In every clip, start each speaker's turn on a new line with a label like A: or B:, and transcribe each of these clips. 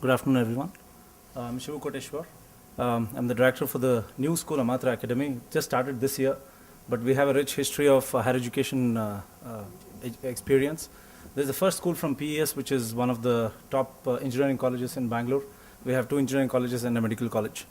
A: Good afternoon, everyone. I'm Shivu Koteshwar. I'm the director for the new school, Amatra Academy. Just started this year, but we have a rich history of higher education experience. This is the first school from PES, which is one of the top engineering colleges in Bangalore. We have 2 engineering colleges and a medical college.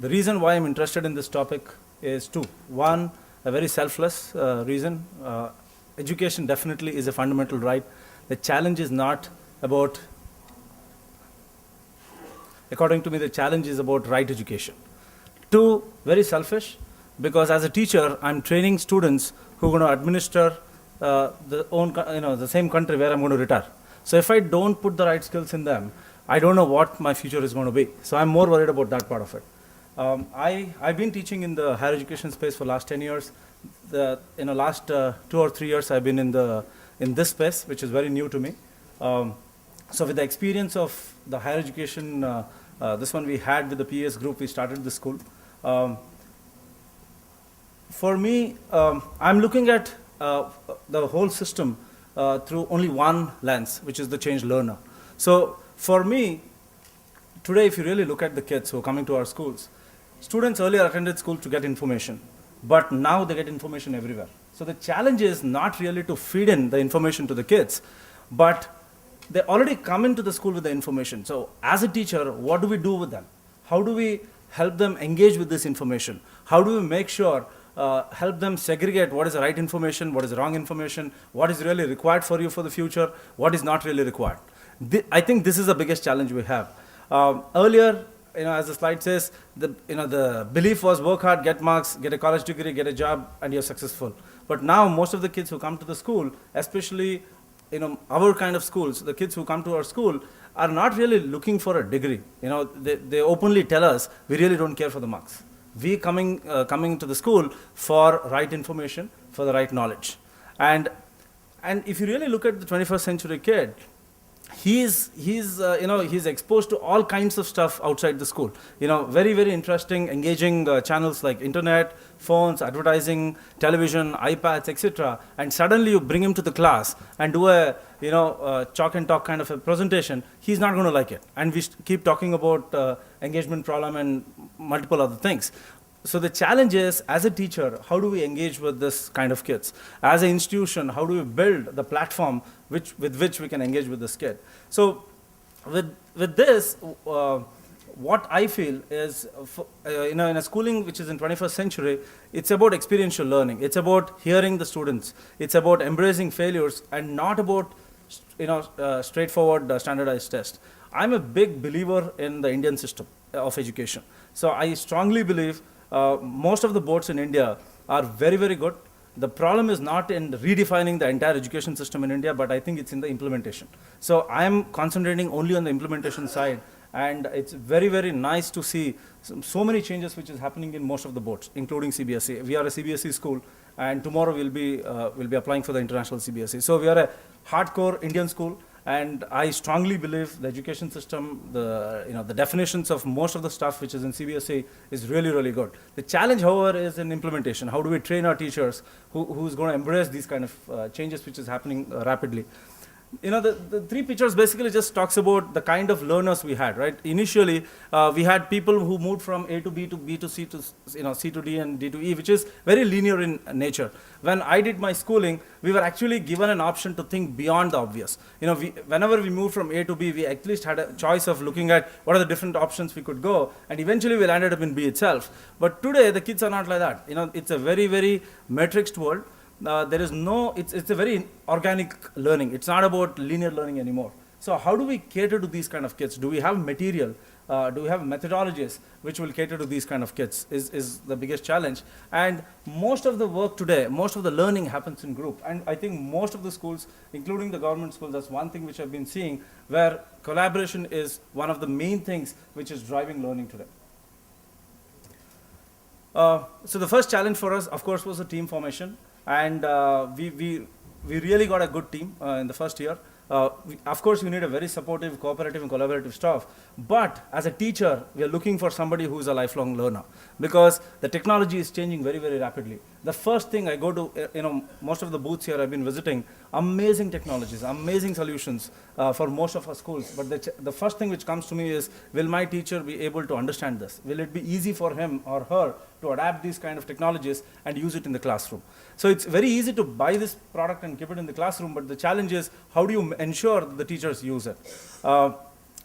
A: The reason why I'm interested in this topic is 2. One, a very selfless reason. Education definitely is a fundamental right. The challenge is not about, according to me, the challenge is about right education. 2, very selfish, because as a teacher, I'm training students who are going to administer the same country where I'm going to retire. So if I don't put the right skills in them, I don't know what my future is going to be. So I'm more worried about that part of it. I've been teaching in the higher education space for last 10 years. Last 2 or 3 years, I've been in this space, which is very new to me. So with the experience of the higher education, this one we had with the PES group, we started the school. For me, I'm looking at the whole system through only one lens, which is the change learner. So for me, today, if you really look at the kids who are coming to our schools, students earlier attended school to get information, but now they get information everywhere. So the challenge is not really to feed in the information to the kids, but they already come into the school with the information. So as a teacher, what do we do with them? How do we help them engage with this information? How do we make sure, help them segregate what is the right information, what is the wrong information, what is really required for you for the future, what is not really required? I think this is the biggest challenge we have. Earlier, as the slide says, the belief was work hard, get marks, get a college degree, get a job, and you're successful. But now most of the kids who come to the school, especially our kind of schools, the kids who come to our school are not really looking for a degree. They openly tell us, we really don't care for the marks. We coming to the school for right information, for the right knowledge. And if you really look at the 21st century kid, he's exposed to all kinds of stuff outside the school. Very, very interesting, engaging channels like internet, phones, advertising, television, iPads, etc. And suddenly you bring him to the class and do a chalk and talk kind of a presentation. He's not going to like it. And we keep talking about engagement problem and multiple other things. So the challenge is, as a teacher, how do we engage with this kind of kids? As an institution, how do we build the platform with which we can engage with this kid? So with this, what I feel is, in a schooling which is in 21st century, it's about experiential learning. It's about hearing the students. It's about embracing failures and not about straightforward standardized test. I'm a big believer in the Indian system of education. So I strongly believe most of the boards in India are very, very good. The problem is not in redefining the entire education system in India, but I think it's in the implementation. So I am concentrating only on the implementation side, and it's very, very nice to see so many changes which is happening in most of the boards, including CBSE. We are a CBSE school, and tomorrow we'll be applying for the international CBSE. So we are a hardcore Indian school. And I strongly believe the education system, the definitions of most of the stuff which is in CBSE is really, really good. The challenge, however, is in implementation. How do we train our teachers who's going to embrace these kind of changes which is happening rapidly? The 3 pictures basically just talks about the kind of learners we had, right? Initially, we had people who moved from A to B to C to C to D and D to E, which is very linear in nature. When I did my schooling, we were actually given an option to think beyond the obvious. Whenever we moved from A to B, we at least had a choice of looking at what are the different options we could go, and eventually we landed up in B itself. But today, the kids are not like that. It's a very, very matrixed world. There is it's a very organic learning. It's not about linear learning anymore. So how do we cater to these kind of kids? Do we have material? Do we have methodologies which will cater to these kind of kids is the biggest challenge. And most of the work today, most of the learning happens in group. And I think most of the schools, including the government schools, that's one thing which I've been seeing, where collaboration is one of the main things which is driving learning today. So the first challenge for us, of course, was the team formation. And we really got a good team in the first year. Of course, you need a very supportive, cooperative, and collaborative staff. But as a teacher, we are looking for somebody who is a lifelong learner, because the technology is changing very, very rapidly. the first thing I go to, most of the booths here I've been visiting, amazing technologies, amazing solutions for most of our schools. But the first thing which comes to me is, will my teacher be able to understand this? Will it be easy for him or her to adapt these kind of technologies and use it in the classroom? So it's very easy to buy this product and keep it in the classroom, but the challenge is, how do you ensure that the teachers use it?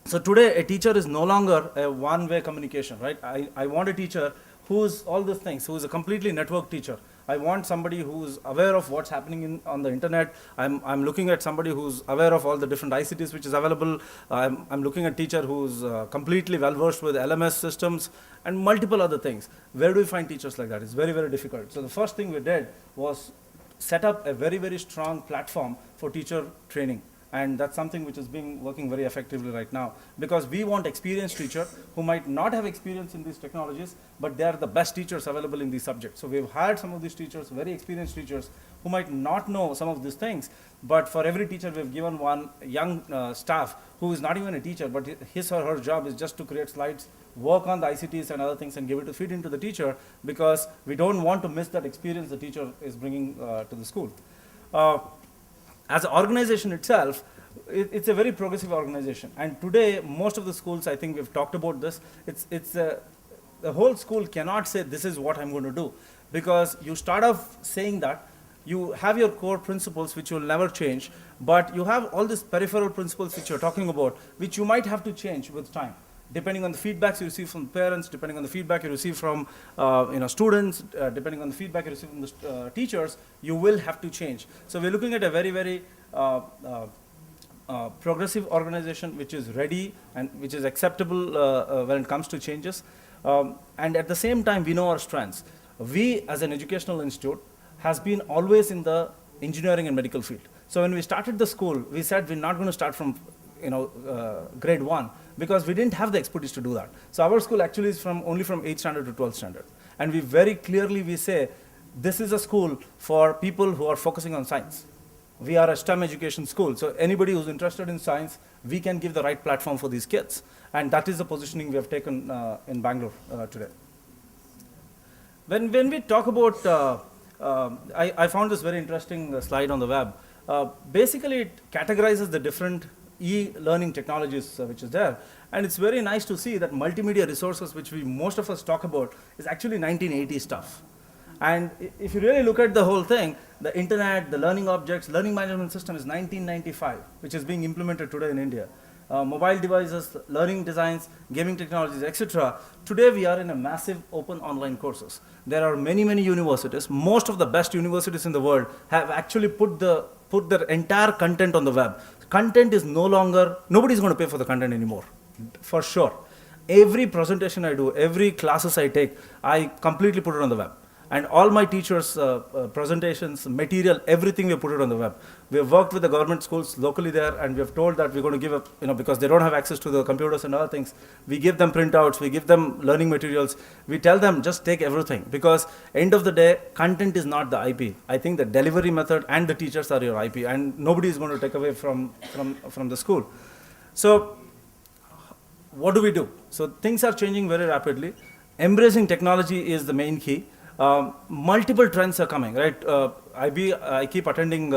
A: So today, a teacher is no longer a one-way communication, right? I want a teacher who's all these things, who is a completely networked teacher. I want somebody who's aware of what's happening on the internet. I'm looking at somebody who's aware of all the different ICTs which is available. I'm looking at a teacher who's completely well-versed with LMS systems and multiple other things. Where do we find teachers like that? It's very, very difficult. So the first thing we did was set up a very, very strong platform for teacher training. And that's something which is working very effectively right now, because we want experienced teachers who might not have experience in these technologies, but they are the best teachers available in these subjects. So we've hired some of these teachers, very experienced teachers, who might not know some of these things, but for every teacher we've given one young staff who is not even a teacher, but his or her job is just to create slides, work on the ICTs and other things, and give it to feed into the teacher, because we don't want to miss that experience the teacher is bringing to the school. As an organization itself, it's a very progressive organization. And today, most of the schools, I think we've talked about this, the whole school cannot say, this is what I'm going to do. Because you start off saying that, you have your core principles which will never change, but you have all these peripheral principles which you're talking about, which you might have to change with time, depending on the feedbacks you receive from parents, depending on the feedback you receive from students, depending on the feedback you receive from the teachers, you will have to change. So we're looking at a very, very progressive organization which is ready and which is acceptable when it comes to changes. And at the same time, we know our strengths. We, as an educational institute, has been always in the engineering and medical field. So when we started the school, we said we're not going to start from grade 1, because we didn't have the expertise to do that. So our school actually is only from 8th standard to 12th standard. And we very clearly, we say, this is a school for people who are focusing on science. We are a STEM education school, so anybody who's interested in science, we can give the right platform for these kids. And that is the positioning we have taken in Bangalore today. When we talk about, I found this very interesting slide on the web. Basically, it categorizes the different e-learning technologies which is there. And it's very nice to see that multimedia resources, which most of us talk about, is actually 1980 stuff. And if you really look at the whole thing, the internet, the learning objects, learning management system is 1995, which is being implemented today in India. Mobile devices, learning designs, gaming technologies, etc. Today we are in a massive open online courses. There are many, many universities. Most of the best universities in the world have actually put their entire content on the web. Content is no longer, nobody's going to pay for the content anymore, for sure. Every presentation I do, every classes I take, I completely put it on the web. And all my teachers' presentations, material, everything we put it on the web. We have worked with the government schools locally there, and we have told that we're going to give because they don't have access to the computers and other things, we give them printouts, we give them learning materials. We tell them, just take everything, because end of the day, content is not the IP. I think the delivery method and the teachers are your IP, and nobody is going to take away from the school. So what do we do? So things are changing very rapidly. Embracing technology is the main key. Multiple trends are coming, right? I keep attending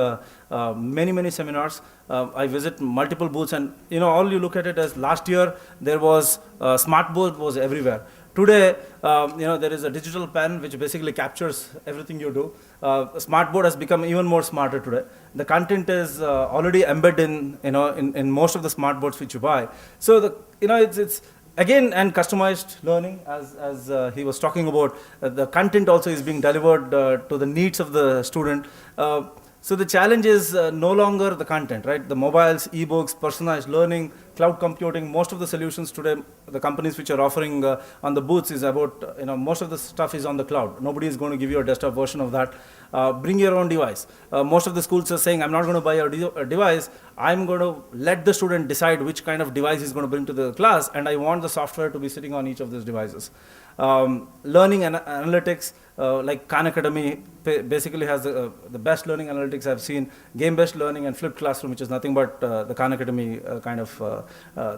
A: many seminars. I visit multiple booths, and all you look at it as last year there was smart board was everywhere. Today, there is a digital pen which basically captures everything you do. Smart board has become even more smarter today. The content is already embedded in most of the smart boards which you buy. So it's again, and customized learning, as he was talking about, the content also is being delivered to the needs of the student. So the challenge is no longer the content, right? The mobiles, ebooks, personalized learning, cloud computing, most of the solutions today, the companies which are offering on the booths is about, most of the stuff is on the cloud. Nobody is going to give you a desktop version of that. Bring your own device. Most of the schools are saying, I'm not going to buy a device. I'm going to let the student decide which kind of device he's going to bring to the class, and I want the software to be sitting on each of these devices. Learning and analytics, like Khan Academy basically has the best learning analytics I've seen, game-based learning and flipped classroom, which is nothing but the Khan Academy kind of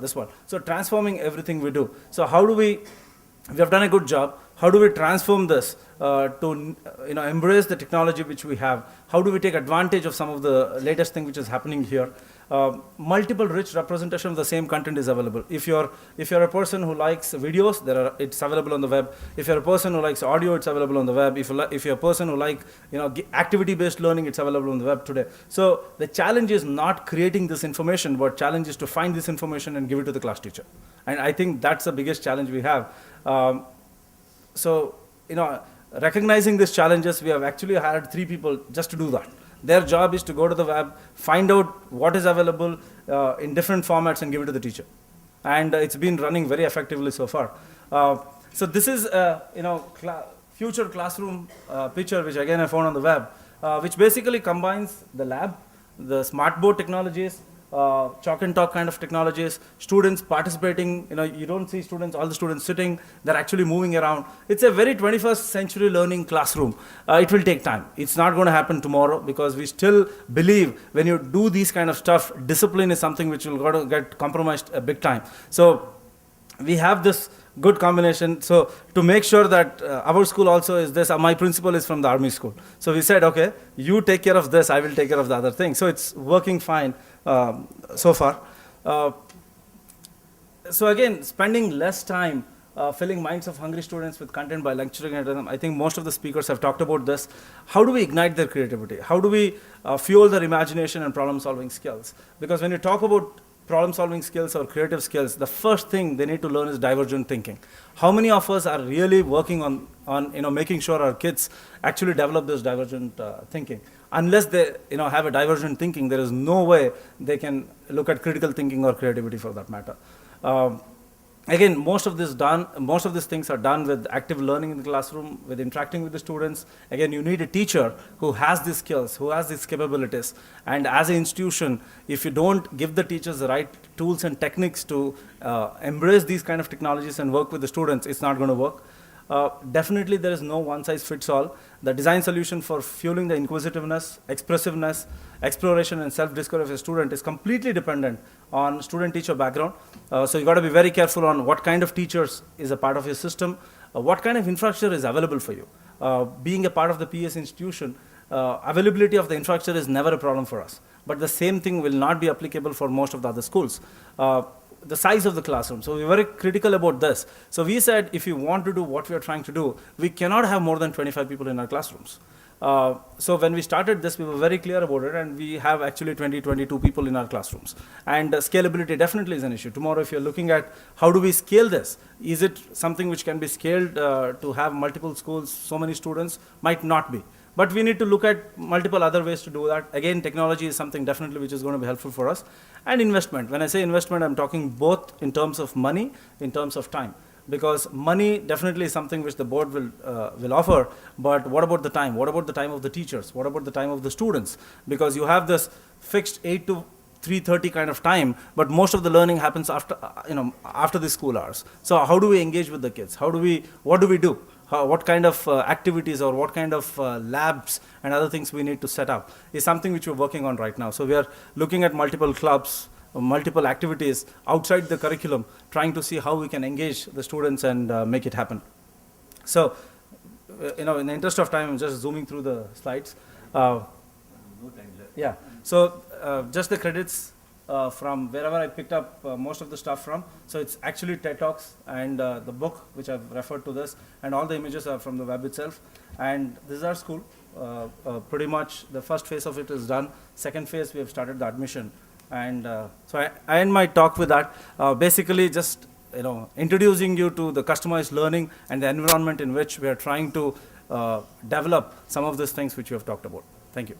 A: this one. So transforming everything we do. So how do we we have done a good job. How do we transform this to embrace the technology which we have? How do we take advantage of some of the latest thing which is happening here? Multiple rich representation of the same content is available. If you're a person who likes videos, it's available on the web. If you're a person who likes audio, it's available on the web. If you're a person who like activity-based learning, it's available on the web today. So the challenge is not creating this information, but challenge is to find this information and give it to the class teacher. And I think that's the biggest challenge we have. So recognizing these challenges, we have actually hired 3 people just to do that. Their job is to go to the web, find out what is available in different formats and give it to the teacher. And it's been running very effectively so far. So this is future classroom picture, which again I found on the web, which basically combines the lab, the smart board technologies, chalk and talk kind of technologies, students participating. You don't see all the students sitting, they're actually moving around. It's a very 21st century learning classroom. It will take time. It's not going to happen tomorrow, because we still believe when you do these kind of stuff, discipline is something which will get compromised a big time. So we have this good combination. So to make sure that our school also is this, my principal is from the Army school. So we said, okay, you take care of this, I will take care of the other thing. So it's working fine so far. So again, spending less time filling minds of hungry students with content by lecturing at them. I think most of the speakers have talked about this. How do we ignite their creativity? How do we fuel their imagination and problem-solving skills? Because when you talk about problem-solving skills or creative skills, the first thing they need to learn is divergent thinking. How many of us are really working on making sure our kids actually develop this divergent thinking? Unless they have a divergent thinking, there is no way they can look at critical thinking or creativity for that matter. Again, most of these things are done with active learning in the classroom, with interacting with the students. Again, you need a teacher who has these skills, who has these capabilities. And as an institution, if you don't give the teachers the right tools and techniques to embrace these kind of technologies and work with the students, it's not going to work. Definitely there is no one-size-fits-all. The design solution for fueling the inquisitiveness, expressiveness, exploration, and self-discovery of a student is completely dependent on student-teacher background. So you got to be very careful on what kind of teachers is a part of your system, what kind of infrastructure is available for you. Being a part of the PS institution, availability of the infrastructure is never a problem for us. But the same thing will not be applicable for most of the other schools. The size of the classroom. So we're very critical about this. So we said, if you want to do what we are trying to do, we cannot have more than 25 people in our classrooms. So when we started this, we were very clear about it, and we have actually 22 people in our classrooms. And scalability definitely is an issue. Tomorrow, if you're looking at how do we scale this, is it something which can be scaled to have multiple schools, so many students? Might not be. But we need to look at multiple other ways to do that. Again, technology is something definitely which is going to be helpful for us. And investment. When I say investment, I'm talking both in terms of money, in terms of time. Because money definitely is something which the board will offer, but what about the time? What about the time of the teachers? What about the time of the students? Because you have this fixed 8 to 3:30 kind of time, but most of the learning happens after the school hours. So how do we engage with the kids? What do we do? What kind of activities or what kind of labs and other things we need to set up is something which we're working on right now. So we are looking at multiple clubs, multiple activities outside the curriculum, trying to see how we can engage the students and make it happen. So, in the interest of time, I'm just zooming through the slides.
B: No time left.
A: Yeah. So, just the credits from wherever I picked up most of the stuff from. So it's actually TED Talks and the book which I've referred to this, and all the images are from the web itself. And this is our school. Pretty much the first phase of it is done. Second phase, we have started the admission. And so I end my talk with that. Basically just introducing you to the customized learning and the environment in which we are trying to develop some of these things which we have talked about. Thank you.